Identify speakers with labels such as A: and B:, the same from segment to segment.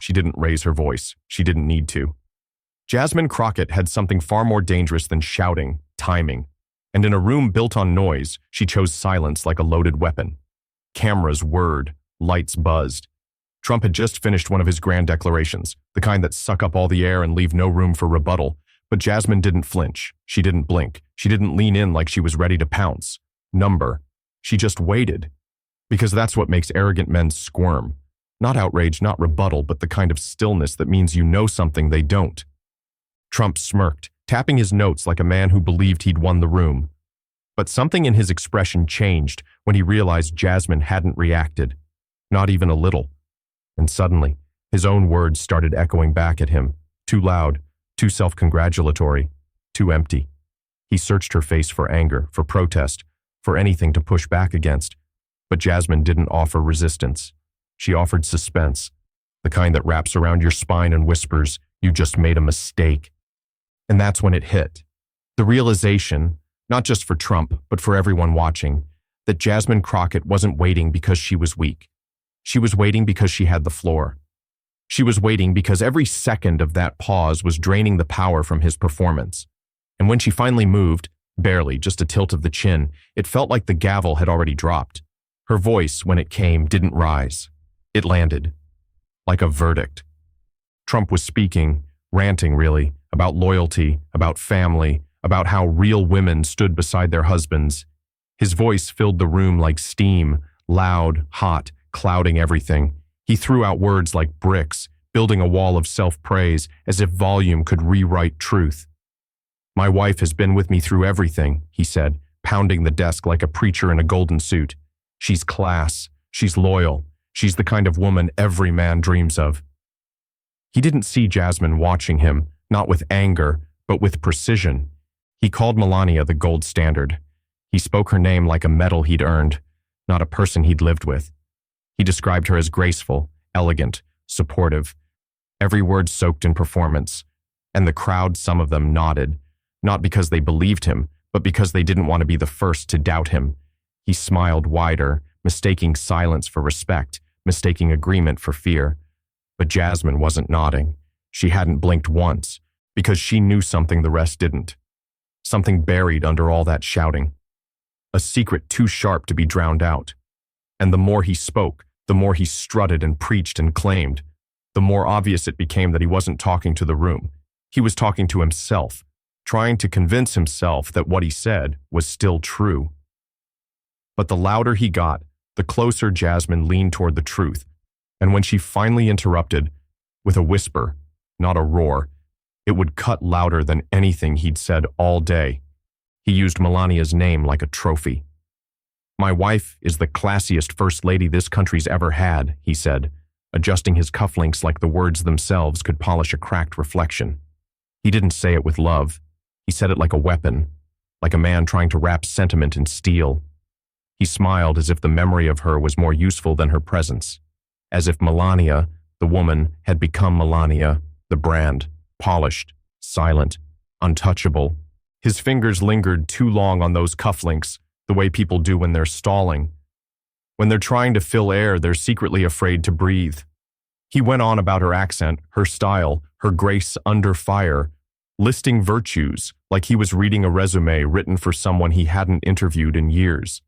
A: She didn't raise her voice. She didn't need to. Jasmine Crockett had something far more dangerous than shouting, timing. And in a room built on noise, she chose silence like a loaded weapon. Cameras whirred, lights buzzed. Trump had just finished one of his grand declarations, the kind that suck up all the air and leave no room for rebuttal. But Jasmine didn't flinch. She didn't blink. She didn't lean in like she was ready to pounce. She just waited. Because that's what makes arrogant men squirm. Not outrage, not rebuttal, but the kind of stillness that means you know something they don't. Trump smirked, tapping his notes like a man who believed he'd won the room. But something in his expression changed when he realized Jasmine hadn't reacted. Not even a little. And suddenly, his own words started echoing back at him, too loud, too self-congratulatory, too empty. He searched her face for anger, for protest, for anything to push back against. But Jasmine didn't offer resistance. She offered suspense, the kind that wraps around your spine and whispers, "You just made a mistake." And that's when it hit. The realization, not just for Trump, but for everyone watching, that Jasmine Crockett wasn't waiting because she was weak. She was waiting because she had the floor. She was waiting because every second of that pause was draining the power from his performance. And when she finally moved, barely, just a tilt of the chin, it felt like the gavel had already dropped. Her voice, when it came, didn't rise. It landed. Like a verdict. Trump was speaking, ranting really, about loyalty, about family, about how real women stood beside their husbands. His voice filled the room like steam, loud, hot, clouding everything. He threw out words like bricks, building a wall of self-praise as if volume could rewrite truth. "My wife has been with me through everything," he said, pounding the desk like a preacher in a golden suit. "She's class. She's loyal. She's the kind of woman every man dreams of." He didn't see Jasmine watching him, not with anger, but with precision. He called Melania the gold standard. He spoke her name like a medal he'd earned, not a person he'd lived with. He described her as graceful, elegant, supportive. Every word soaked in performance. And the crowd, some of them nodded, not because they believed him, but because they didn't want to be the first to doubt him. He smiled wider, mistaking silence for respect, mistaking agreement for fear. But Jasmine wasn't nodding. She hadn't blinked once, because she knew something the rest didn't. Something buried under all that shouting. A secret too sharp to be drowned out. And the more he spoke, the more he strutted and preached and claimed, the more obvious it became that he wasn't talking to the room. He was talking to himself, trying to convince himself that what he said was still true. But the louder he got, the closer Jasmine leaned toward the truth. And when she finally interrupted, with a whisper, not a roar, it would cut louder than anything he'd said all day. He used Melania's name like a trophy. "My wife is the classiest first lady this country's ever had," he said, adjusting his cufflinks like the words themselves could polish a cracked reflection. He didn't say it with love. He said it like a weapon, like a man trying to wrap sentiment in steel. He smiled as if the memory of her was more useful than her presence, as if Melania, the woman, had become Melania, the brand, polished, silent, untouchable. His fingers lingered too long on those cufflinks, the way people do when they're stalling. When they're trying to fill air, they're secretly afraid to breathe. He went on about her accent, her style, her grace under fire, listing virtues like he was reading a resume written for someone he hadn't interviewed in years.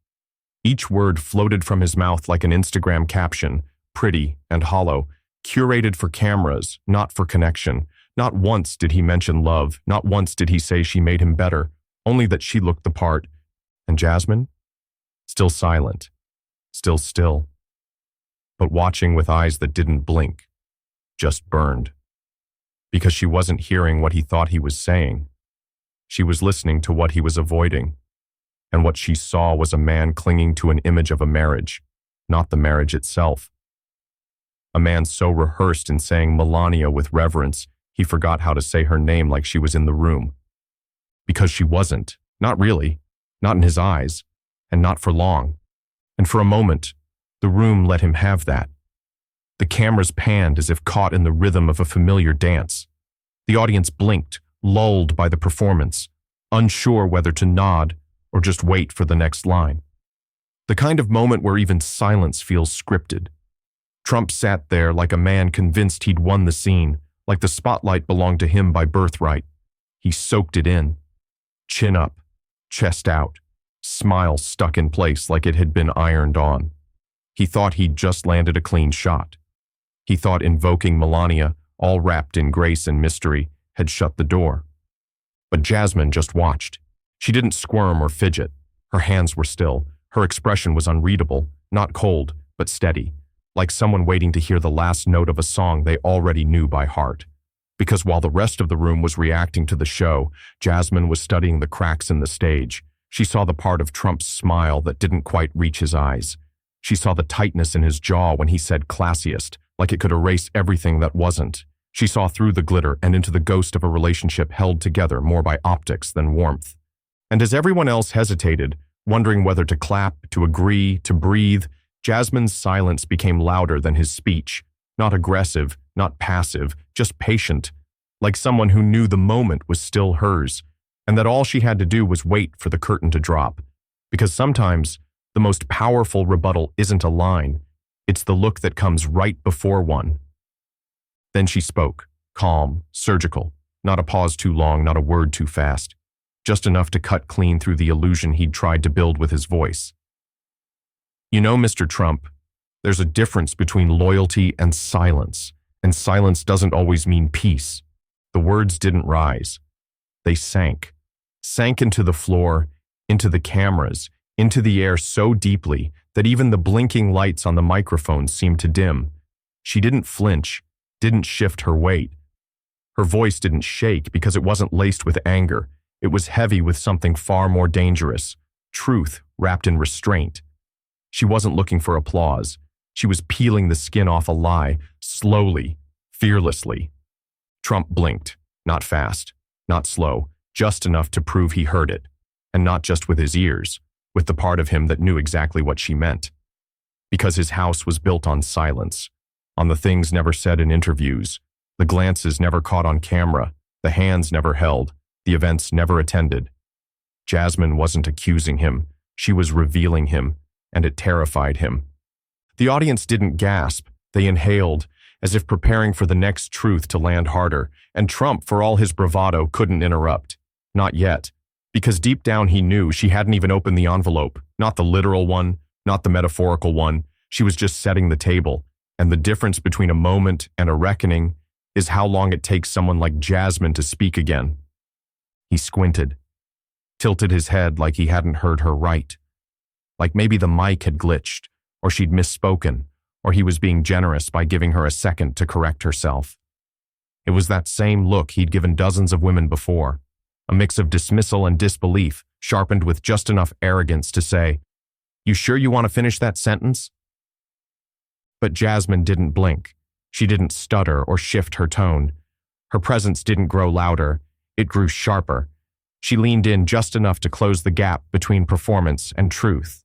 A: Each word floated from his mouth like an Instagram caption, pretty and hollow, curated for cameras, not for connection. Not once did he mention love, not once did he say she made him better, only that she looked the part. And Jasmine? Still silent, still still, but watching with eyes that didn't blink, just burned. Because she wasn't hearing what he thought he was saying. She was listening to what he was avoiding. And what she saw was a man clinging to an image of a marriage, not the marriage itself. A man so rehearsed in saying Melania with reverence, he forgot how to say her name like she was in the room. Because she wasn't, not really, not in his eyes, and not for long. And for a moment, the room let him have that. The cameras panned as if caught in the rhythm of a familiar dance. The audience blinked, lulled by the performance, unsure whether to nod or just wait for the next line. The kind of moment where even silence feels scripted. Trump sat there like a man convinced he'd won the scene, like the spotlight belonged to him by birthright. He soaked it in. Chin up, chest out, smile stuck in place like it had been ironed on. He thought he'd just landed a clean shot. He thought invoking Melania, all wrapped in grace and mystery, had shut the door. But Jasmine just watched. She didn't squirm or fidget. Her hands were still. Her expression was unreadable, not cold, but steady, like someone waiting to hear the last note of a song they already knew by heart. Because while the rest of the room was reacting to the show, Jasmine was studying the cracks in the stage. She saw the part of Trump's smile that didn't quite reach his eyes. She saw the tightness in his jaw when he said classiest, like it could erase everything that wasn't. She saw through the glitter and into the ghost of a relationship held together more by optics than warmth. And as everyone else hesitated, wondering whether to clap, to agree, to breathe, Jasmine's silence became louder than his speech. Not aggressive, not passive, just patient, like someone who knew the moment was still hers, and that all she had to do was wait for the curtain to drop. Because sometimes, the most powerful rebuttal isn't a line, it's the look that comes right before one. Then she spoke, calm, surgical, not a pause too long, not a word too fast, just enough to cut clean through the illusion he'd tried to build with his voice. You know, Mr. Trump, there's a difference between loyalty and silence doesn't always mean peace. The words didn't rise. They sank into the floor, into the cameras, into the air so deeply that even the blinking lights on the microphone seemed to dim. She didn't flinch, didn't shift her weight. Her voice didn't shake because it wasn't laced with anger. It was heavy with something far more dangerous, truth wrapped in restraint. She wasn't looking for applause. She was peeling the skin off a lie, slowly, fearlessly. Trump blinked, not fast, not slow, just enough to prove he heard it, and not just with his ears, with the part of him that knew exactly what she meant. Because his house was built on silence, on the things never said in interviews, the glances never caught on camera, the hands never held, the events never attended. Jasmine wasn't accusing him, she was revealing him, and it terrified him. The audience didn't gasp, they inhaled, as if preparing for the next truth to land harder, and Trump, for all his bravado, couldn't interrupt. Not yet, because deep down he knew she hadn't even opened the envelope, not the literal one, not the metaphorical one. She was just setting the table, and the difference between a moment and a reckoning is how long it takes someone like Jasmine to speak again. He squinted, tilted his head like he hadn't heard her right, like maybe the mic had glitched, or she'd misspoken, or he was being generous by giving her a second to correct herself. It was that same look he'd given dozens of women before, a mix of dismissal and disbelief, sharpened with just enough arrogance to say, "You sure you want to finish that sentence?" But Jasmine didn't blink. She didn't stutter or shift her tone. Her presence didn't grow louder, it grew sharper. She leaned in just enough to close the gap between performance and truth.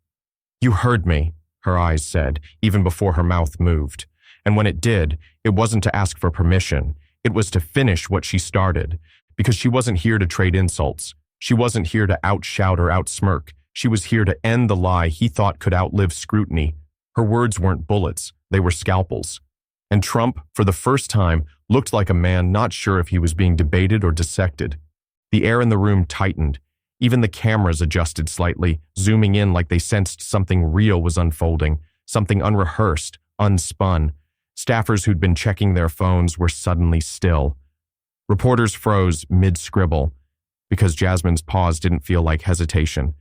A: "You heard me," her eyes said, even before her mouth moved. And when it did, it wasn't to ask for permission. It was to finish what she started, because she wasn't here to trade insults. She wasn't here to outshout or outsmirk. She was here to end the lie he thought could outlive scrutiny. Her words weren't bullets, they were scalpels. And Trump, for the first time, looked like a man not sure if he was being debated or dissected. The air in the room tightened. Even the cameras adjusted slightly, zooming in like they sensed something real was unfolding, something unrehearsed, unspun. Staffers who'd been checking their phones were suddenly still. Reporters froze mid-scribble, because Jasmine's pause didn't feel like hesitation.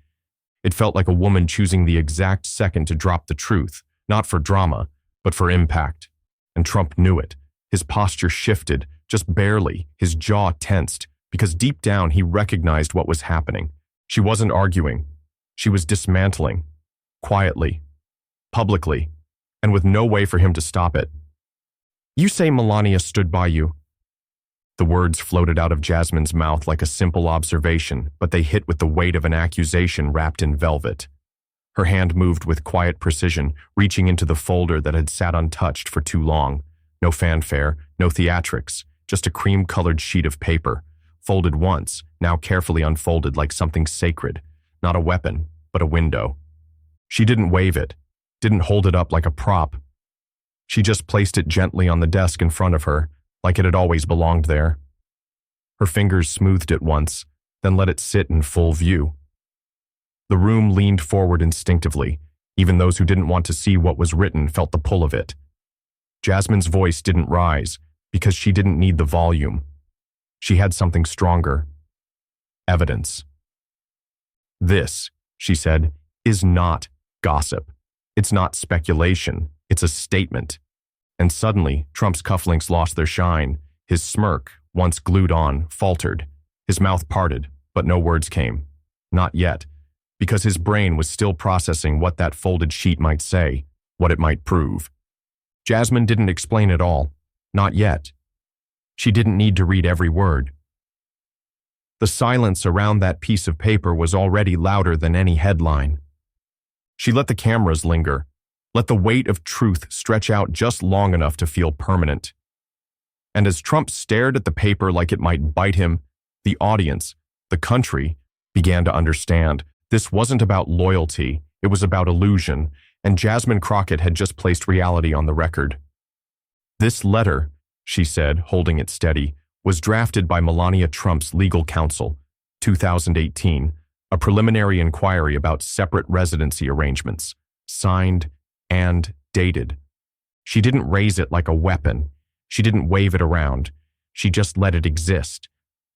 A: It felt like a woman choosing the exact second to drop the truth, not for drama, but for impact. And Trump knew it. His posture shifted, just barely, his jaw tensed, because deep down he recognized what was happening. She wasn't arguing. She was dismantling. Quietly. Publicly. And with no way for him to stop it. "You say Melania stood by you." The words floated out of Jasmine's mouth like a simple observation, but they hit with the weight of an accusation wrapped in velvet. Her hand moved with quiet precision, reaching into the folder that had sat untouched for too long. No fanfare, no theatrics, just a cream-colored sheet of paper, folded once, now carefully unfolded like something sacred, not a weapon, but a window. She didn't wave it, didn't hold it up like a prop. She just placed it gently on the desk in front of her, like it had always belonged there. Her fingers smoothed it once, then let it sit in full view. The room leaned forward instinctively. Even those who didn't want to see what was written felt the pull of it. Jasmine's voice didn't rise because she didn't need the volume. She had something stronger. Evidence. This, she said, is not gossip. It's not speculation. It's a statement. And suddenly, Trump's cufflinks lost their shine. His smirk, once glued on, faltered. His mouth parted, but no words came. Not yet, because his brain was still processing what that folded sheet might say, what it might prove. Jasmine didn't explain it all. Not yet. She didn't need to read every word. The silence around that piece of paper was already louder than any headline. She let the cameras linger, let the weight of truth stretch out just long enough to feel permanent. And as Trump stared at the paper like it might bite him, the audience, the country, began to understand. This wasn't about loyalty, it was about illusion, and Jasmine Crockett had just placed reality on the record. This letter, she said, holding it steady, was drafted by Melania Trump's legal counsel, 2018, a preliminary inquiry about separate residency arrangements, signed and dated. She didn't raise it like a weapon. She didn't wave it around. She just let it exist,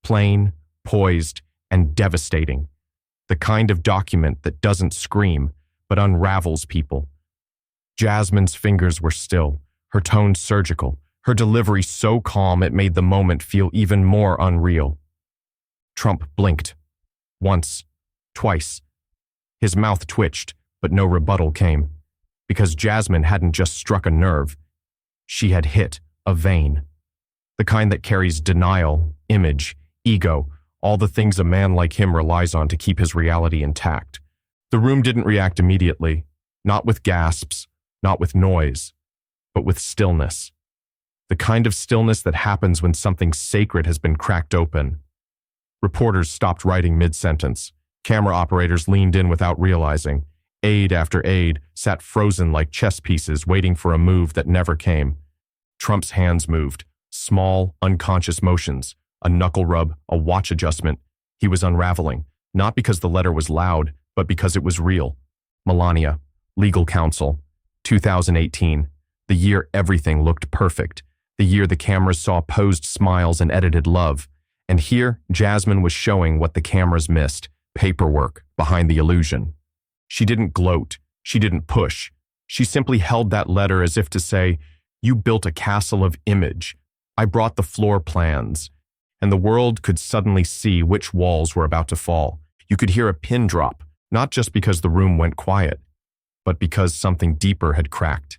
A: plain, poised, and devastating. The kind of document that doesn't scream, but unravels people. Jasmine's fingers were still, her tone surgical, her delivery so calm it made the moment feel even more unreal. Trump blinked. Once, twice. His mouth twitched, but no rebuttal came. Because Jasmine hadn't just struck a nerve. She had hit a vein. The kind that carries denial, image, ego, all the things a man like him relies on to keep his reality intact. The room didn't react immediately, not with gasps, not with noise, but with stillness. The kind of stillness that happens when something sacred has been cracked open. Reporters stopped writing mid-sentence. Camera operators leaned in without realizing. Aide after aide sat frozen like chess pieces waiting for a move that never came. Trump's hands moved, small, unconscious motions, a knuckle rub, a watch adjustment. He was unraveling, not because the letter was loud, but because it was real. Melania, legal counsel, 2018, the year everything looked perfect, the year the cameras saw posed smiles and edited love. And here, Jasmine was showing what the cameras missed, paperwork behind the illusion. She didn't gloat, she didn't push. She simply held that letter as if to say, "You built a castle of image. I brought the floor plans." And the world could suddenly see which walls were about to fall. You could hear a pin drop, not just because the room went quiet, but because something deeper had cracked.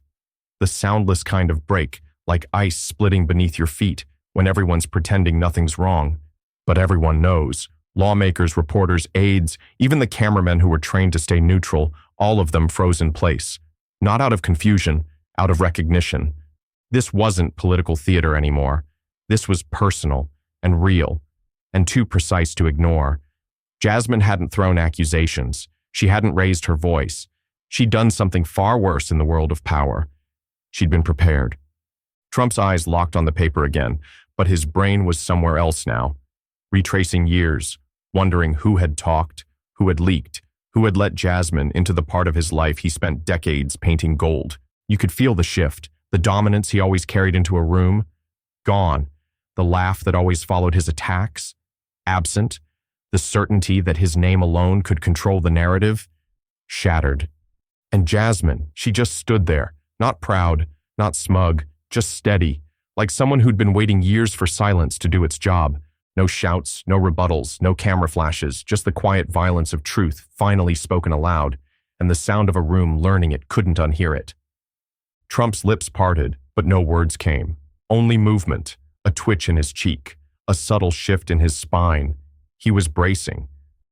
A: The soundless kind of break, like ice splitting beneath your feet when everyone's pretending nothing's wrong. But everyone knows. Lawmakers, reporters, aides, even the cameramen who were trained to stay neutral, all of them froze in place. Not out of confusion, out of recognition. This wasn't political theater anymore. This was personal and real, and too precise to ignore. Jasmine hadn't thrown accusations. She hadn't raised her voice. She'd done something far worse in the world of power. She'd been prepared. Trump's eyes locked on the paper again, but his brain was somewhere else now, retracing years, wondering who had talked, who had leaked, who had let Jasmine into the part of his life he spent decades painting gold. You could feel the shift, the dominance he always carried into a room. Gone. The laugh that always followed his attacks. Absent. The certainty that his name alone could control the narrative. Shattered. And Jasmine, she just stood there, not proud, not smug, just steady, like someone who'd been waiting years for silence to do its job. No shouts, no rebuttals, no camera flashes, just the quiet violence of truth finally spoken aloud, and the sound of a room learning it couldn't unhear it. Trump's lips parted, but no words came. Only movement, a twitch in his cheek, a subtle shift in his spine. He was bracing.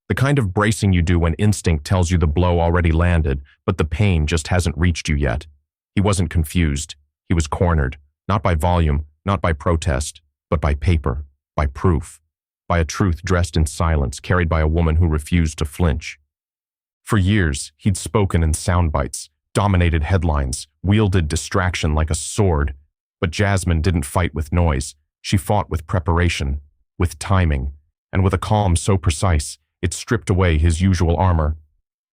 A: The kind of bracing you do when instinct tells you the blow already landed, but the pain just hasn't reached you yet. He wasn't confused. He was cornered, not by volume, not by protest, but by paper. By proof, by a truth dressed in silence carried by a woman who refused to flinch. For years, he'd spoken in sound bites, dominated headlines, wielded distraction like a sword. But Jasmine didn't fight with noise. She fought with preparation, with timing, and with a calm so precise, it stripped away his usual armor.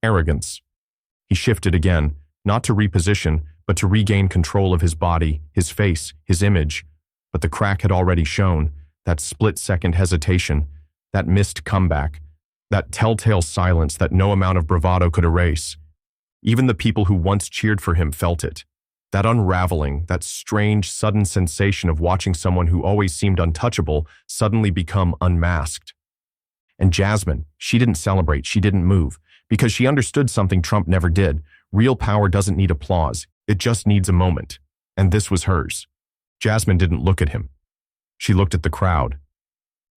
A: Arrogance. He shifted again, not to reposition, but to regain control of his body, his face, his image. But the crack had already shown, that split-second hesitation, that missed comeback, that telltale silence that no amount of bravado could erase. Even the people who once cheered for him felt it. That unraveling, that strange, sudden sensation of watching someone who always seemed untouchable suddenly become unmasked. And Jasmine, she didn't celebrate, she didn't move, because she understood something Trump never did. Real power doesn't need applause, it just needs a moment. And this was hers. Jasmine didn't look at him. She looked at the crowd.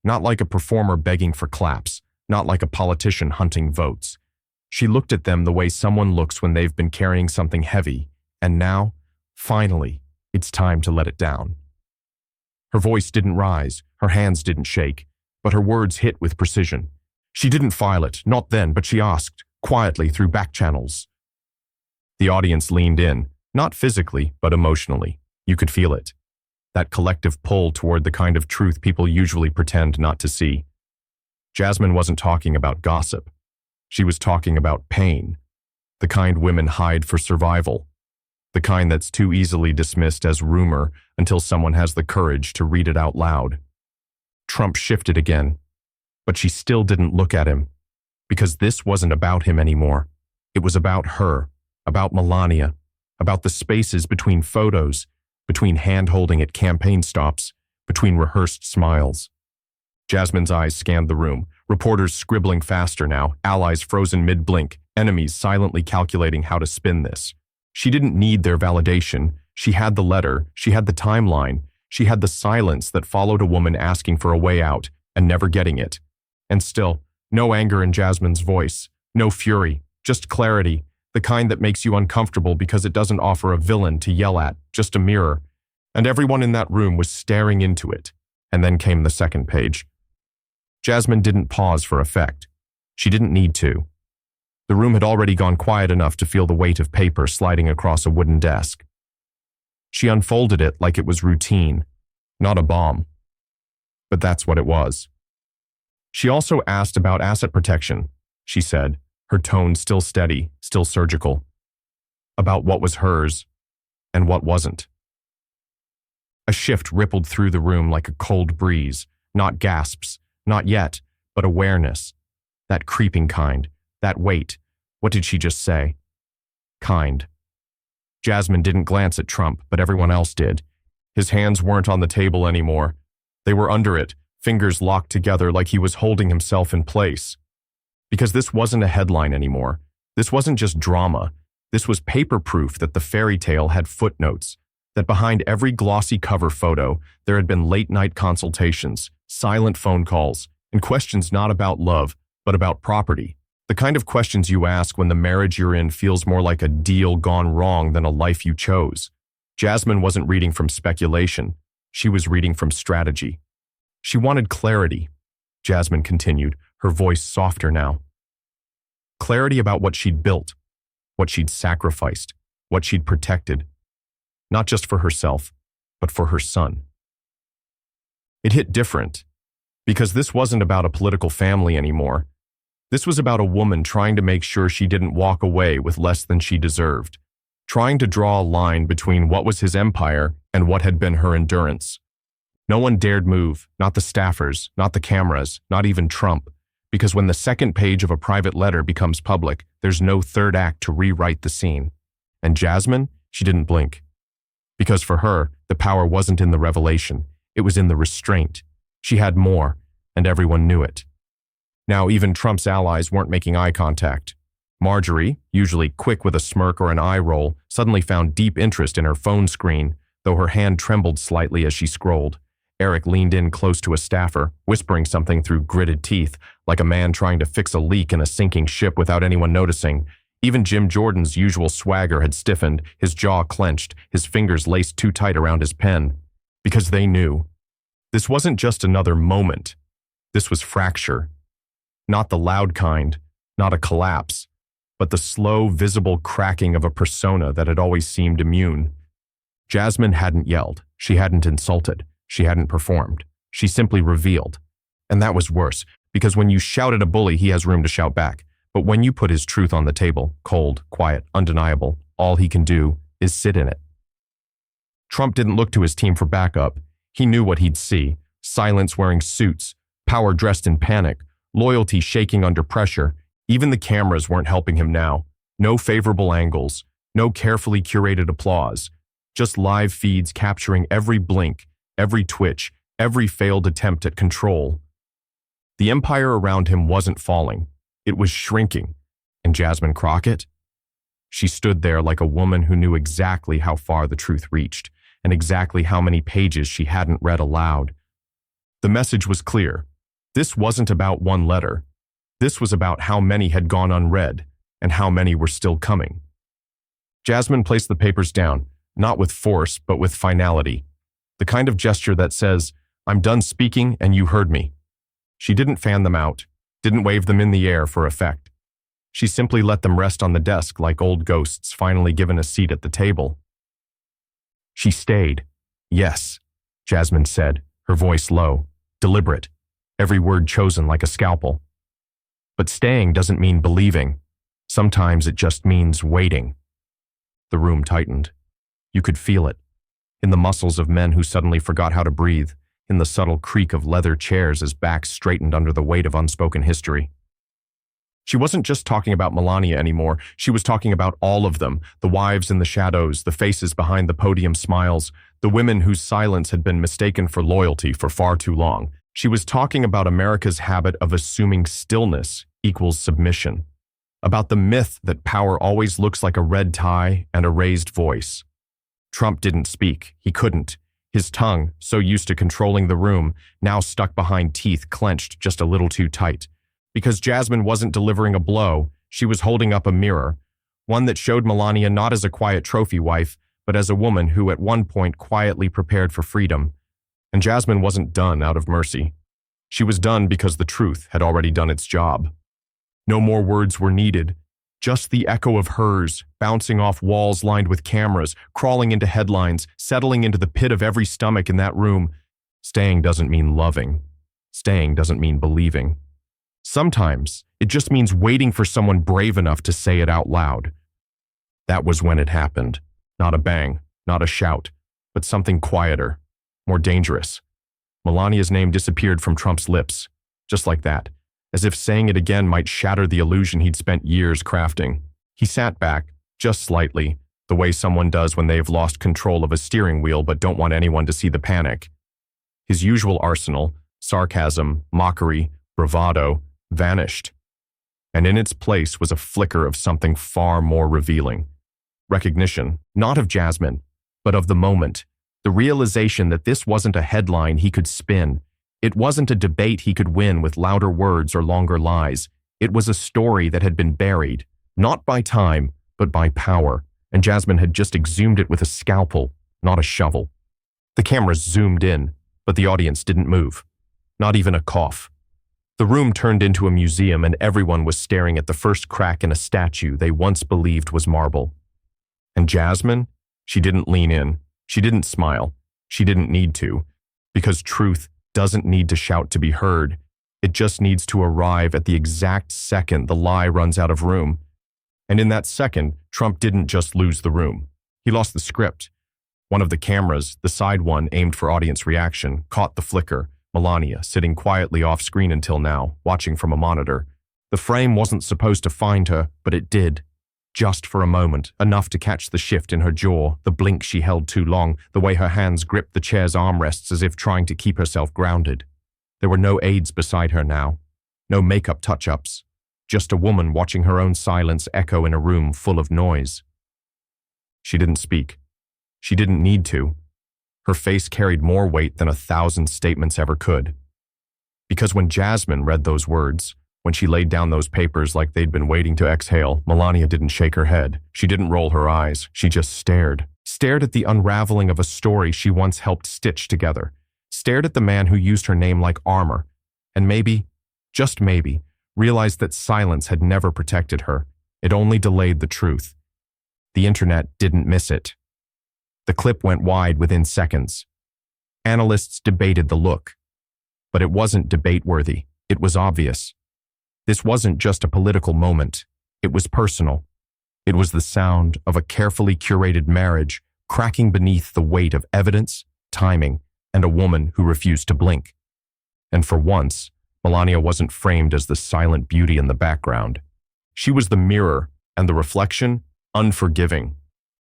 A: Not like a performer begging for claps, not like a politician hunting votes. She looked at them the way someone looks when they've been carrying something heavy, and now, finally, it's time to let it down. Her voice didn't rise, her hands didn't shake, but her words hit with precision. She didn't file it, not then, but she asked, quietly through back channels. The audience leaned in, not physically, but emotionally. You could feel it. That collective pull toward the kind of truth people usually pretend not to see. Jasmine wasn't talking about gossip. She was talking about pain, the kind women hide for survival, the kind that's too easily dismissed as rumor until someone has the courage to read it out loud. Trump shifted again, but she still didn't look at him, because this wasn't about him anymore. It was about her, about Melania, about the spaces between photos, between hand-holding at campaign stops, between rehearsed smiles. Jasmine's eyes scanned the room, reporters scribbling faster now, allies frozen mid-blink, enemies silently calculating how to spin this. She didn't need their validation. She had the letter, she had the timeline, she had the silence that followed a woman asking for a way out and never getting it. And still, no anger in Jasmine's voice, no fury, just clarity, the kind that makes you uncomfortable because it doesn't offer a villain to yell at, just a mirror. And everyone in that room was staring into it. And then came the second page. Jasmine didn't pause for effect. She didn't need to. The room had already gone quiet enough to feel the weight of paper sliding across a wooden desk. She unfolded it like it was routine, not a bomb. But that's what it was. She also asked about asset protection, she said, her tone still steady, still surgical. About what was hers and what wasn't. A shift rippled through the room like a cold breeze, not gasps, not yet, but awareness. That creeping kind, that weight. What did she just say? Kind. Jasmine didn't glance at Trump, but everyone else did. His hands weren't on the table anymore. They were under it, fingers locked together like he was holding himself in place. Because this wasn't a headline anymore. This wasn't just drama. This was paper proof that the fairy tale had footnotes, that behind every glossy cover photo, there had been late-night consultations, silent phone calls, and questions not about love, but about property. The kind of questions you ask when the marriage you're in feels more like a deal gone wrong than a life you chose. Jasmine wasn't reading from speculation. She was reading from strategy. She wanted clarity, Jasmine continued, her voice softer now. Clarity about what she'd built, what she'd sacrificed, what she'd protected. Not just for herself, but for her son. It hit different, because this wasn't about a political family anymore. This was about a woman trying to make sure she didn't walk away with less than she deserved, trying to draw a line between what was his empire and what had been her endurance. No one dared move, not the staffers, not the cameras, not even Trump, because when the second page of a private letter becomes public, there's no third act to rewrite the scene. And Jasmine, she didn't blink. Because for her, the power wasn't in the revelation, it was in the restraint. She had more, and everyone knew it. Now even Trump's allies weren't making eye contact. Marjorie, usually quick with a smirk or an eye roll, suddenly found deep interest in her phone screen, though her hand trembled slightly as she scrolled. Eric leaned in close to a staffer, whispering something through gritted teeth, like a man trying to fix a leak in a sinking ship without anyone noticing. Even Jim Jordan's usual swagger had stiffened, his jaw clenched, his fingers laced too tight around his pen. Because they knew. This wasn't just another moment. This was fracture. Not the loud kind, not a collapse, but the slow, visible cracking of a persona that had always seemed immune. Jasmine hadn't yelled. She hadn't insulted. She hadn't performed. She simply revealed. And that was worse, because when you shout at a bully, he has room to shout back. But when you put his truth on the table, cold, quiet, undeniable, all he can do is sit in it. Trump didn't look to his team for backup. He knew what he'd see. Silence wearing suits, power dressed in panic, loyalty shaking under pressure. Even the cameras weren't helping him now. No favorable angles, no carefully curated applause. Just live feeds capturing every blink, every twitch, every failed attempt at control. The empire around him wasn't falling. It was shrinking. And Jasmine Crockett? She stood there like a woman who knew exactly how far the truth reached, and exactly how many pages she hadn't read aloud. The message was clear. This wasn't about one letter. This was about how many had gone unread, and how many were still coming. Jasmine placed the papers down, not with force, but with finality. The kind of gesture that says, "I'm done speaking and you heard me." She didn't fan them out, didn't wave them in the air for effect. She simply let them rest on the desk like old ghosts finally given a seat at the table. She stayed. "Yes," Jasmine said, her voice low, deliberate, every word chosen like a scalpel. But staying doesn't mean believing. Sometimes it just means waiting. The room tightened. You could feel it. In the muscles of men who suddenly forgot how to breathe, in the subtle creak of leather chairs as backs straightened under the weight of unspoken history. She wasn't just talking about Melania anymore. She was talking about all of them, the wives in the shadows, the faces behind the podium smiles, the women whose silence had been mistaken for loyalty for far too long. She was talking about America's habit of assuming stillness equals submission, about the myth that power always looks like a red tie and a raised voice. Trump didn't speak. He couldn't. His tongue, so used to controlling the room, now stuck behind teeth clenched just a little too tight. Because Jasmine wasn't delivering a blow, she was holding up a mirror, one that showed Melania not as a quiet trophy wife, but as a woman who at one point quietly prepared for freedom. And Jasmine wasn't done out of mercy. She was done because the truth had already done its job. No more words were needed, just the echo of hers, bouncing off walls lined with cameras, crawling into headlines, settling into the pit of every stomach in that room. Staying doesn't mean loving. Staying doesn't mean believing. Sometimes it just means waiting for someone brave enough to say it out loud. That was when it happened. Not a bang, not a shout, but something quieter, more dangerous. Melania's name disappeared from Trump's lips, just like that, as if saying it again might shatter the illusion he'd spent years crafting. He sat back, just slightly, the way someone does when they've lost control of a steering wheel but don't want anyone to see the panic. His usual arsenal, sarcasm, mockery, bravado, vanished. And in its place was a flicker of something far more revealing. Recognition, not of Jasmine, but of the moment. The realization that this wasn't a headline he could spin. It wasn't a debate he could win with louder words or longer lies. It was a story that had been buried, not by time, but by power, and Jasmine had just exhumed it with a scalpel, not a shovel. The cameras zoomed in, but the audience didn't move. Not even a cough. The room turned into a museum and everyone was staring at the first crack in a statue they once believed was marble. And Jasmine? She didn't lean in. She didn't smile. She didn't need to. Because truth doesn't need to shout to be heard. It just needs to arrive at the exact second the lie runs out of room. And in that second, Trump didn't just lose the room. He lost the script. One of the cameras, the side one aimed for audience reaction, caught the flicker. Melania, sitting quietly off-screen until now, watching from a monitor. The frame wasn't supposed to find her, but it did. Just for a moment, enough to catch the shift in her jaw, the blink she held too long, the way her hands gripped the chair's armrests as if trying to keep herself grounded. There were no aides beside her now. No makeup touch-ups. Just a woman watching her own silence echo in a room full of noise. She didn't speak. She didn't need to. Her face carried more weight than 1,000 statements ever could. Because when Jasmine read those words, when she laid down those papers like they'd been waiting to exhale, Melania didn't shake her head. She didn't roll her eyes. She just stared. Stared at the unraveling of a story she once helped stitch together. Stared at the man who used her name like armor. And maybe, just maybe, realized that silence had never protected her. It only delayed the truth. The internet didn't miss it. The clip went wide within seconds. Analysts debated the look. But it wasn't debate-worthy. It was obvious. This wasn't just a political moment. It was personal. It was the sound of a carefully curated marriage cracking beneath the weight of evidence, timing, and a woman who refused to blink. And for once, Melania wasn't framed as the silent beauty in the background. She was the mirror, and the reflection, unforgiving.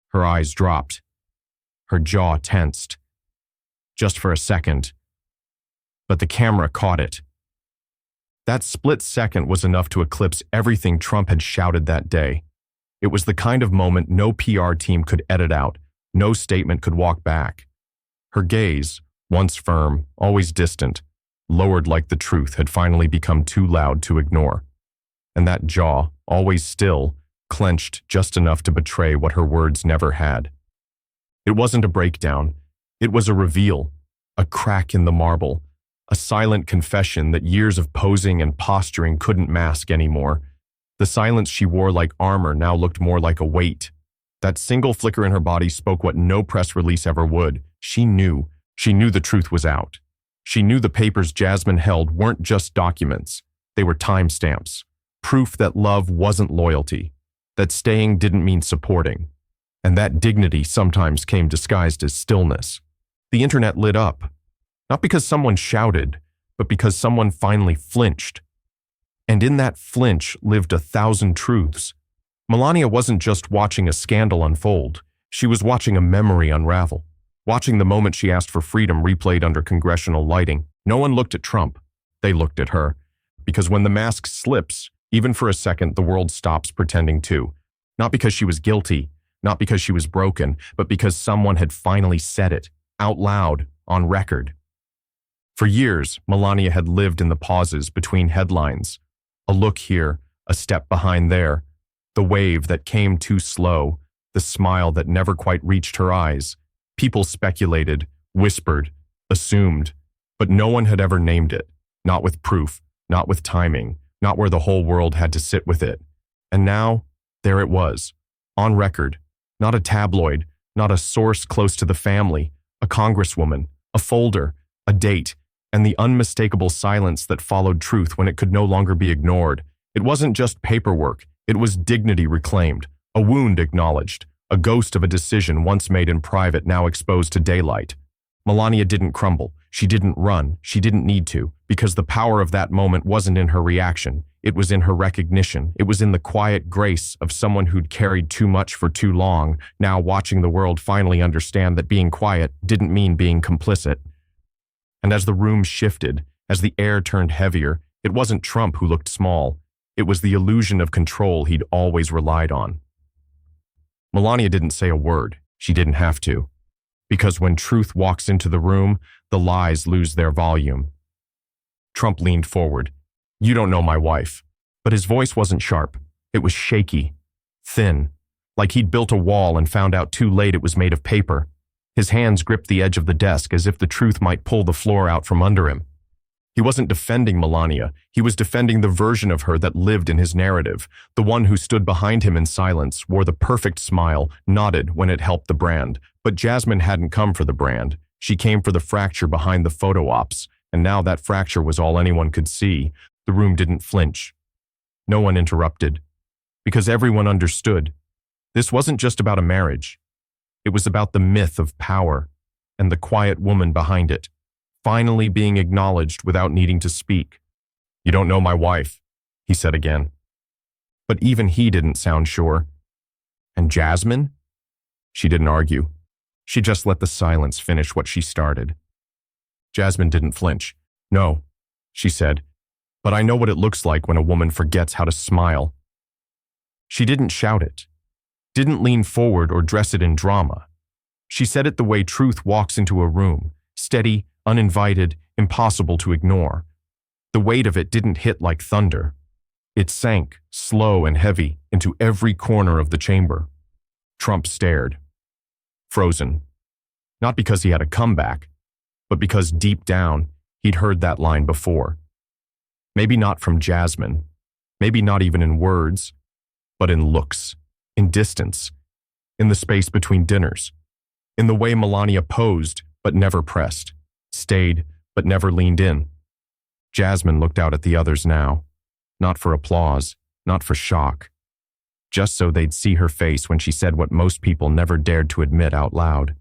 A: Her eyes dropped. Her jaw tensed. Just for a second. But the camera caught it. That split second was enough to eclipse everything Trump had shouted that day. It was the kind of moment no PR team could edit out, no statement could walk back. Her gaze, once firm, always distant, lowered like the truth had finally become too loud to ignore. And that jaw, always still, clenched just enough to betray what her words never had. It wasn't a breakdown. It was a reveal, a crack in the marble, a silent confession that years of posing and posturing couldn't mask anymore. The silence she wore like armor now looked more like a weight. That single flicker in her body spoke what no press release ever would. She knew the truth was out. She knew the papers Jasmine held weren't just documents. They were timestamps, proof that love wasn't loyalty, that staying didn't mean supporting, and that dignity sometimes came disguised as stillness. The internet lit up, not because someone shouted, but because someone finally flinched. And in that flinch lived 1,000 truths. Melania wasn't just watching a scandal unfold. She was watching a memory unravel, watching the moment she asked for freedom replayed under congressional lighting. No one looked at Trump. They looked at her. Because when the mask slips, even for a second, the world stops pretending to. Not because she was guilty, not because she was broken, but because someone had finally said it, out loud, on record. For years, Melania had lived in the pauses between headlines. A look here, a step behind there. The wave that came too slow, the smile that never quite reached her eyes. People speculated, whispered, assumed, but no one had ever named it. Not with proof, not with timing, not where the whole world had to sit with it. And now, there it was, on record. Not a tabloid, not a source close to the family, a congresswoman, a folder, a date, and the unmistakable silence that followed truth when it could no longer be ignored. It wasn't just paperwork, it was dignity reclaimed, a wound acknowledged, a ghost of a decision once made in private now exposed to daylight. Melania didn't crumble, she didn't run, she didn't need to, because the power of that moment wasn't in her reaction, it was in her recognition, it was in the quiet grace of someone who'd carried too much for too long, now watching the world finally understand that being quiet didn't mean being complicit. And as the room shifted, as the air turned heavier, it wasn't Trump who looked small. It was the illusion of control he'd always relied on. Melania didn't say a word. She didn't have to. Because when truth walks into the room, the lies lose their volume. Trump leaned forward. "You don't know my wife." But his voice wasn't sharp. It was shaky, thin, like he'd built a wall and found out too late it was made of paper. His hands gripped the edge of the desk as if the truth might pull the floor out from under him. He wasn't defending Melania. He was defending the version of her that lived in his narrative, the one who stood behind him in silence, wore the perfect smile, nodded when it helped the brand. But Jasmine hadn't come for the brand. She came for the fracture behind the photo ops, and now that fracture was all anyone could see. The room didn't flinch. No one interrupted. Because everyone understood. This wasn't just about a marriage. It was about the myth of power and the quiet woman behind it, finally being acknowledged without needing to speak. "You don't know my wife," he said again. But even he didn't sound sure. "And Jasmine?" She didn't argue. She just let the silence finish what she started. Jasmine didn't flinch. "No," she said, "but I know what it looks like when a woman forgets how to smile." She didn't shout it. Didn't lean forward or dress it in drama. She said it the way truth walks into a room, steady, uninvited, impossible to ignore. The weight of it didn't hit like thunder. It sank, slow and heavy, into every corner of the chamber. Trump stared. Frozen. Not because he had a comeback, but because deep down, he'd heard that line before. Maybe not from Jasmine, maybe not even in words, but in looks, in distance, in the space between dinners, in the way Melania posed but never pressed, stayed but never leaned in. Jasmine looked out at the others now, not for applause, not for shock, just so they'd see her face when she said what most people never dared to admit out loud.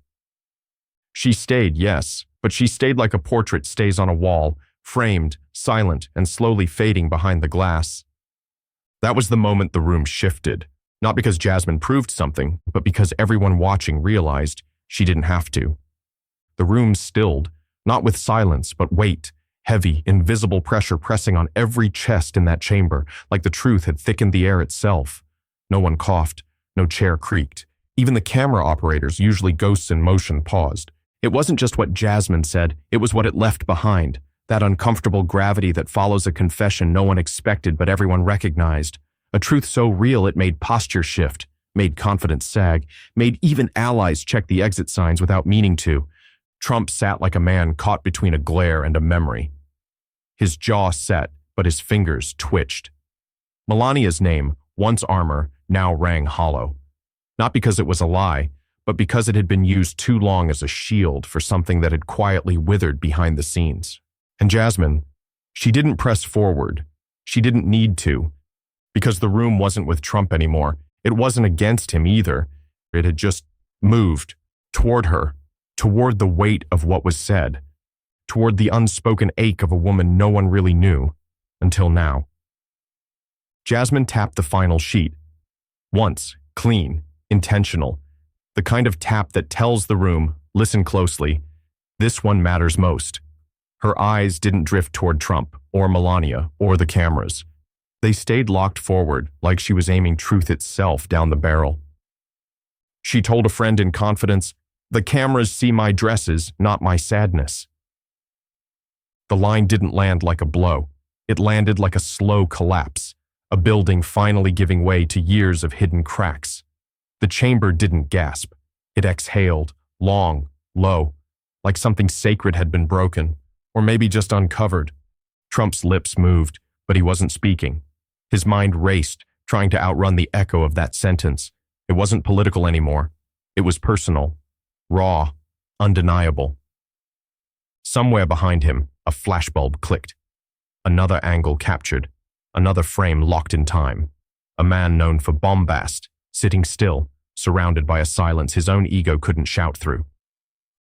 A: She stayed, yes, but she stayed like a portrait stays on a wall, framed, silent, and slowly fading behind the glass. That was the moment the room shifted, not because Jasmine proved something, but because everyone watching realized she didn't have to. The room stilled, not with silence, but weight, heavy, invisible pressure pressing on every chest in that chamber, like the truth had thickened the air itself. No one coughed, no chair creaked. Even the camera operators, usually ghosts in motion, paused. It wasn't just what Jasmine said, it was what it left behind, that uncomfortable gravity that follows a confession no one expected but everyone recognized. A truth so real it made posture shift, made confidence sag, made even allies check the exit signs without meaning to. Trump sat like a man caught between a glare and a memory. His jaw set, but his fingers twitched. Melania's name, once armor, now rang hollow. Not because it was a lie, but because it had been used too long as a shield for something that had quietly withered behind the scenes. And Jasmine, she didn't press forward. She didn't need to, because the room wasn't with Trump anymore. It wasn't against him either. It had just moved toward her, toward the weight of what was said, toward the unspoken ache of a woman no one really knew, until now. Jasmine tapped the final sheet. Once, clean, intentional. The kind of tap that tells the room, listen closely, this one matters most. Her eyes didn't drift toward Trump, or Melania, or the cameras. They stayed locked forward, like she was aiming truth itself down the barrel. She told a friend in confidence, "The cameras see my dresses, not my sadness." The line didn't land like a blow. It landed like a slow collapse, a building finally giving way to years of hidden cracks. The chamber didn't gasp. It exhaled, long, low, like something sacred had been broken, or maybe just uncovered. Trump's lips moved, but he wasn't speaking. His mind raced, trying to outrun the echo of that sentence. It wasn't political anymore. It was personal, raw, undeniable. Somewhere behind him, a flashbulb clicked. Another angle captured, another frame locked in time. A man known for bombast, sitting still, surrounded by a silence his own ego couldn't shout through.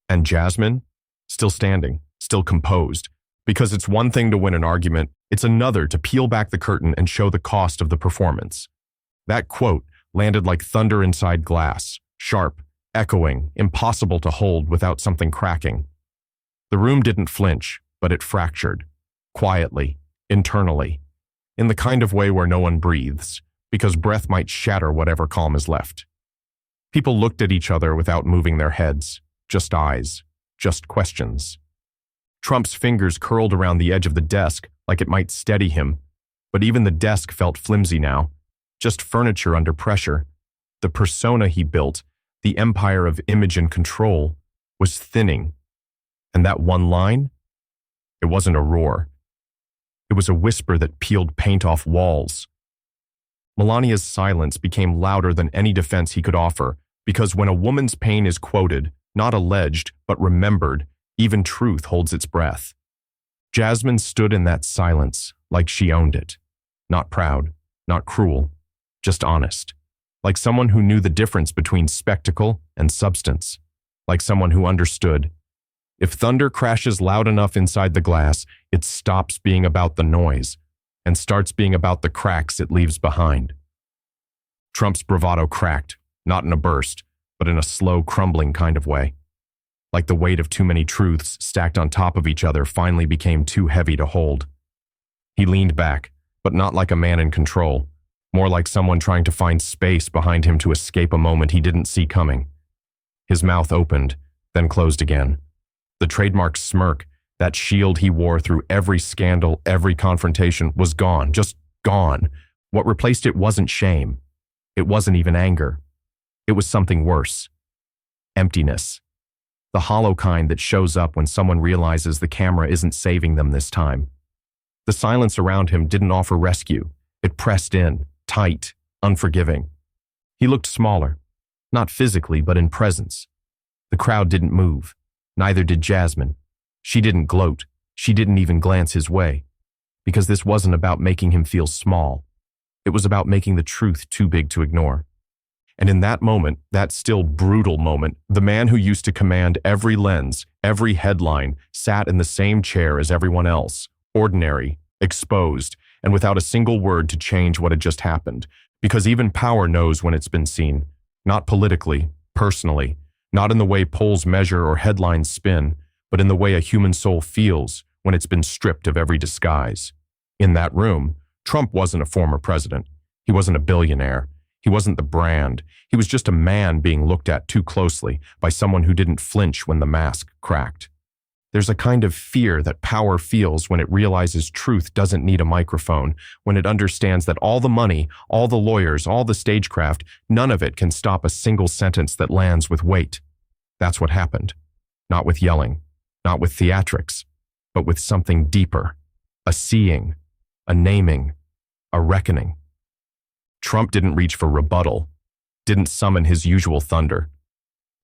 A: And Jasmine? Still standing, still composed. Because it's one thing to win an argument, it's another to peel back the curtain and show the cost of the performance. That quote landed like thunder inside glass, sharp, echoing, impossible to hold without something cracking. The room didn't flinch, but it fractured, quietly, internally, in the kind of way where no one breathes, because breath might shatter whatever calm is left. People looked at each other without moving their heads, just eyes, just questions. Trump's fingers curled around the edge of the desk like it might steady him, but even the desk felt flimsy now, just furniture under pressure. The persona he built, the empire of image and control, was thinning. And that one line? It wasn't a roar. It was a whisper that peeled paint off walls. Melania's silence became louder than any defense he could offer, because when a woman's pain is quoted, not alleged, but remembered, even truth holds its breath. Jasmine stood in that silence like she owned it. Not proud, not cruel, just honest. Like someone who knew the difference between spectacle and substance. Like someone who understood. If thunder crashes loud enough inside the glass, it stops being about the noise and starts being about the cracks it leaves behind. Trump's bravado cracked, not in a burst, but in a slow, crumbling kind of way. Like the weight of too many truths stacked on top of each other finally became too heavy to hold. He leaned back, but not like a man in control, more like someone trying to find space behind him to escape a moment he didn't see coming. His mouth opened, then closed again. The trademark smirk, that shield he wore through every scandal, every confrontation, was gone, just gone. What replaced it wasn't shame. It wasn't even anger. It was something worse. Emptiness. The hollow kind that shows up when someone realizes the camera isn't saving them this time. The silence around him didn't offer rescue. It pressed in, tight, unforgiving. He looked smaller, not physically but in presence. The crowd didn't move. Neither did Jasmine. She didn't gloat. She didn't even glance his way. Because this wasn't about making him feel small. It was about making the truth too big to ignore. And in that moment, that still brutal moment, the man who used to command every lens, every headline, sat in the same chair as everyone else, ordinary, exposed, and without a single word to change what had just happened. Because even power knows when it's been seen. Not politically, personally, not in the way polls measure or headlines spin, but in the way a human soul feels when it's been stripped of every disguise. In that room, Trump wasn't a former president. He wasn't a billionaire. He wasn't the brand. He was just a man being looked at too closely by someone who didn't flinch when the mask cracked. There's a kind of fear that power feels when it realizes truth doesn't need a microphone, when it understands that all the money, all the lawyers, all the stagecraft, none of it can stop a single sentence that lands with weight. That's what happened. Not with yelling, not with theatrics, but with something deeper. A seeing, a naming, a reckoning. Trump didn't reach for rebuttal, didn't summon his usual thunder.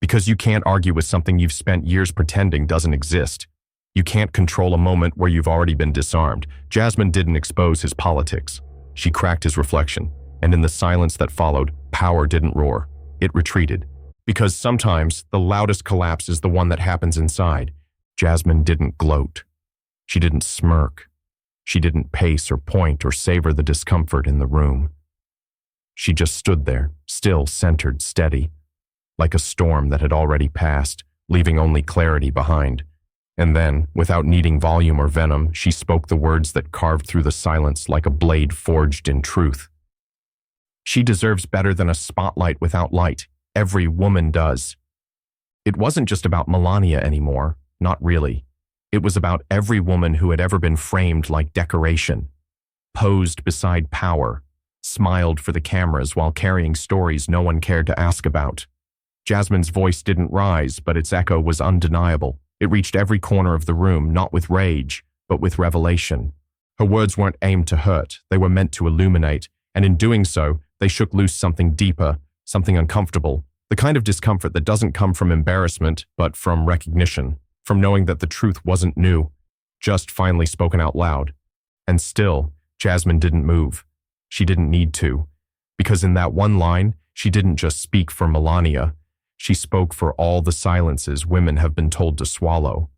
A: Because you can't argue with something you've spent years pretending doesn't exist. You can't control a moment where you've already been disarmed. Jasmine didn't expose his politics. She cracked his reflection, and in the silence that followed, power didn't roar. It retreated. Because sometimes the loudest collapse is the one that happens inside. Jasmine didn't gloat. She didn't smirk. She didn't pace or point or savor the discomfort in the room. She just stood there, still, centered, steady, like a storm that had already passed, leaving only clarity behind. And then, without needing volume or venom, she spoke the words that carved through the silence like a blade forged in truth. She deserves better than a spotlight without light. Every woman does. It wasn't just about Melania anymore, not really. It was about every woman who had ever been framed like decoration, posed beside power, smiled for the cameras while carrying stories no one cared to ask about. Jasmine's voice didn't rise, but its echo was undeniable. It reached every corner of the room, not with rage, but with revelation. Her words weren't aimed to hurt, they were meant to illuminate, and in doing so, they shook loose something deeper, something uncomfortable, the kind of discomfort that doesn't come from embarrassment, but from recognition, from knowing that the truth wasn't new, just finally spoken out loud. And still, Jasmine didn't move. She didn't need to, because in that one line, she didn't just speak for Melania. She spoke for all the silences women have been told to swallow,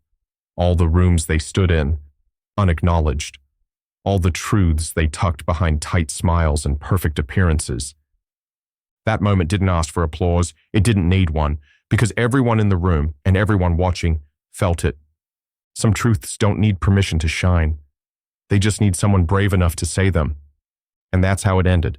A: all the rooms they stood in, unacknowledged, all the truths they tucked behind tight smiles and perfect appearances. That moment didn't ask for applause, it didn't need one, because everyone in the room and everyone watching felt it. Some truths don't need permission to shine. They just need someone brave enough to say them. And that's how it ended.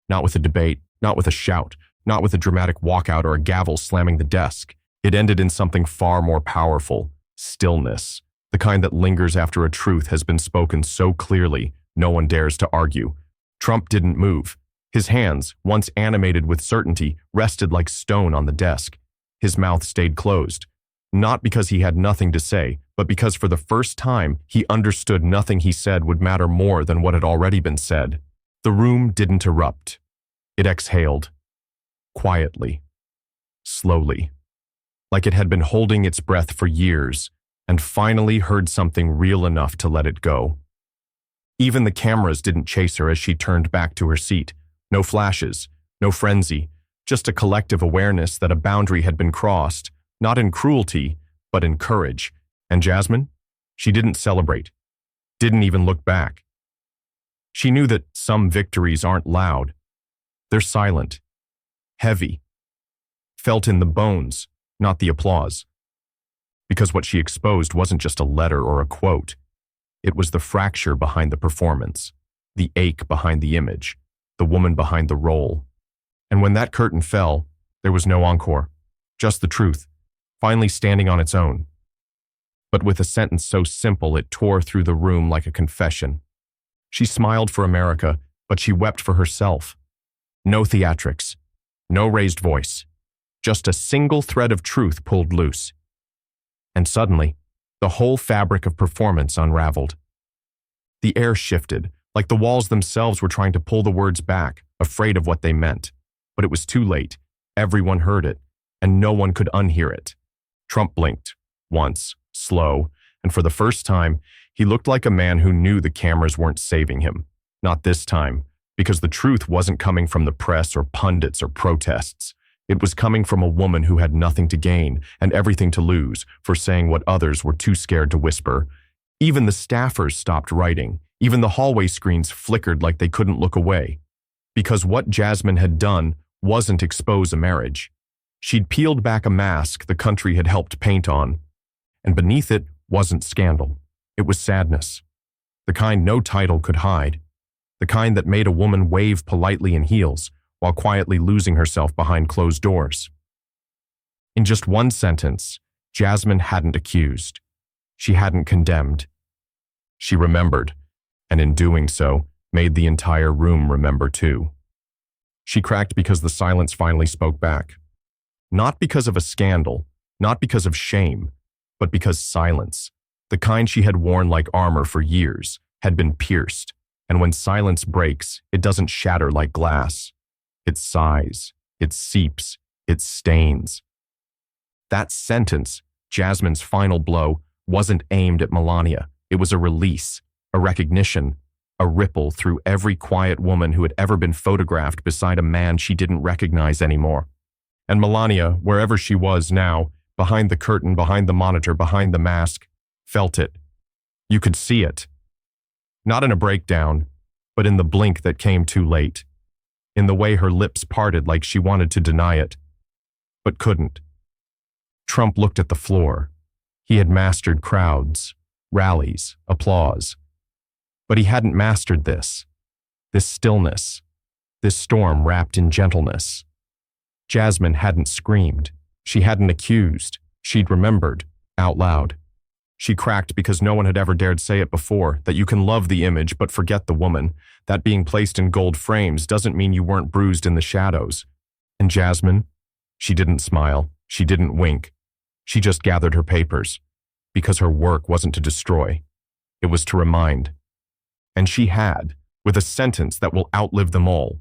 A: Not with a debate, not with a shout, not with a dramatic walkout or a gavel slamming the desk. It ended in something far more powerful, stillness, the kind that lingers after a truth has been spoken so clearly no one dares to argue. Trump didn't move. His hands, once animated with certainty, rested like stone on the desk. His mouth stayed closed. Not because he had nothing to say, but because for the first time he understood nothing he said would matter more than what had already been said. The room didn't erupt. It exhaled. Quietly. Slowly. Like it had been holding its breath for years, and finally heard something real enough to let it go. Even the cameras didn't chase her as she turned back to her seat. No flashes, no frenzy, just a collective awareness that a boundary had been crossed, not in cruelty, but in courage. And Jasmine? She didn't celebrate. Didn't even look back. She knew that some victories aren't loud. They're silent, heavy, felt in the bones, not the applause. Because what she exposed wasn't just a letter or a quote. It was the fracture behind the performance, the ache behind the image, the woman behind the role. And when that curtain fell, there was no encore, just the truth, finally standing on its own. But with a sentence so simple it tore through the room like a confession. She smiled for America, but she wept for herself. No theatrics, no raised voice, just a single thread of truth pulled loose. And suddenly, the whole fabric of performance unraveled. The air shifted, like the walls themselves were trying to pull the words back, afraid of what they meant. But it was too late. Everyone heard it, and no one could unhear it. Trump blinked, once, slow, and for the first time, he looked like a man who knew the cameras weren't saving him. Not this time, because the truth wasn't coming from the press or pundits or protests. It was coming from a woman who had nothing to gain and everything to lose for saying what others were too scared to whisper. Even the staffers stopped writing. Even the hallway screens flickered like they couldn't look away. Because what Jasmine had done wasn't expose a marriage. She'd peeled back a mask the country had helped paint on, and beneath it wasn't scandal. It was sadness. The kind no title could hide. The kind that made a woman wave politely in heels while quietly losing herself behind closed doors. In just one sentence, Jasmine hadn't accused. She hadn't condemned. She remembered, and in doing so, made the entire room remember too. She cracked because the silence finally spoke back. Not because of a scandal, not because of shame, but because silence, the kind she had worn like armor for years, had been pierced, and when silence breaks, it doesn't shatter like glass. It sighs, it seeps, it stains. That sentence, Jasmine's final blow, wasn't aimed at Melania. It was a release, a recognition, a ripple through every quiet woman who had ever been photographed beside a man she didn't recognize anymore. And Melania, wherever she was now, behind the curtain, behind the monitor, behind the mask, felt it. You could see it. Not in a breakdown, but in the blink that came too late. In the way her lips parted like she wanted to deny it, but couldn't. Trump looked at the floor. He had mastered crowds, rallies, applause. But he hadn't mastered this stillness, this storm wrapped in gentleness. Jasmine hadn't screamed. She hadn't accused. She'd remembered, out loud. She cracked because no one had ever dared say it before, that you can love the image but forget the woman, that being placed in gold frames doesn't mean you weren't bruised in the shadows. And Jasmine? She didn't smile. She didn't wink. She just gathered her papers, because her work wasn't to destroy. It was to remind. And she had, with a sentence that will outlive them all.